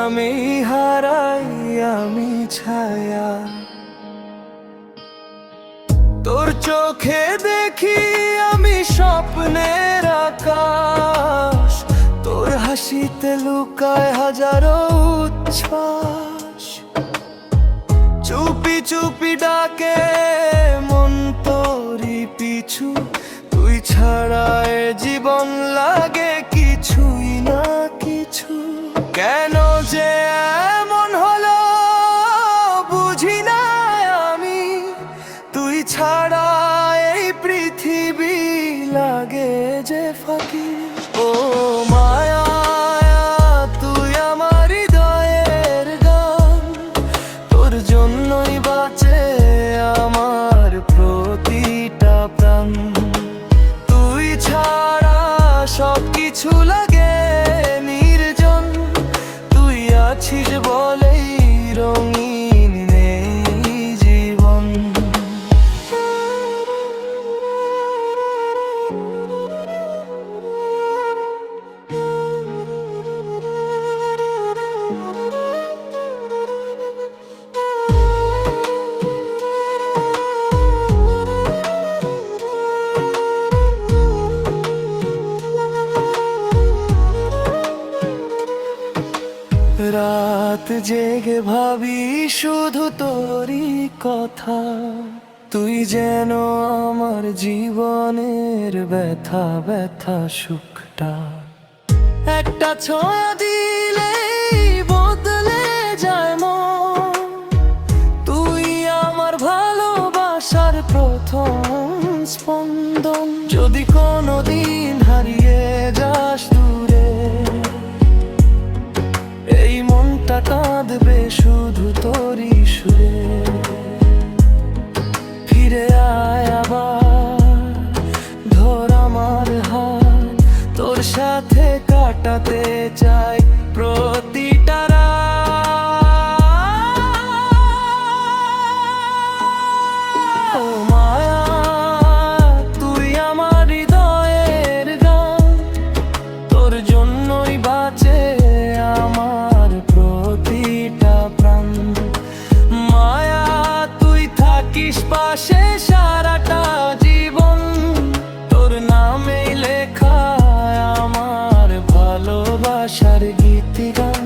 আমি হারাই আমি ছায়া। তোর চোখে দেখি আমি স্বপ্নের আকাশ, তোর হাসিতে লুকায় হাজারো উচ্ছ্বাস। চুপি চুপি ডাকে মন তোরি পিছু, তুই ছাড়া এ জীবন লাগে কিছুই না কিছু। কেন যে এমন হলো বুঝি না আমি, তুই ছাড়া এই পৃথিবী লাগে যে ফাঁকি। ও মায়া তুই আমার হৃদয়ের গান, তোর জন্যই বাঁচে আমার প্রতিটা প্রাণ। তুই ছাড়া সবকিছু লাগে নির্জন, তুই আছিস বলেই রঙিন নেই জীবন। রাত জেগে ভাবি শুধু তোরই কথা, তুই যেন আমার জীবনের ব্যথা ব্যথা সুখটা। একটা ছোঁয়া দিলেই বদলে যায় মন, তুই আমার ভালোবাসার প্রথম স্পন্দন। যদি কোনোদিন হারিয়ে যাস দূরে, এই মনটা কাঁদবে শুধু তোরই সুরে। ফিরে আয় আবার, ধর আমার হাত, তোর সাথে কাটাতে চাই প্রতিটা রাত। ও মায়া তুই আমার হৃদয়ের গান, তোর জন্যই বাঁচে আমার প্রতিটা প্রাণ। মায়া তুই থাকিস পাশে সারাটা জীবন, তোর নামেই লেখা আমার ভালোবাসার গীতিগান।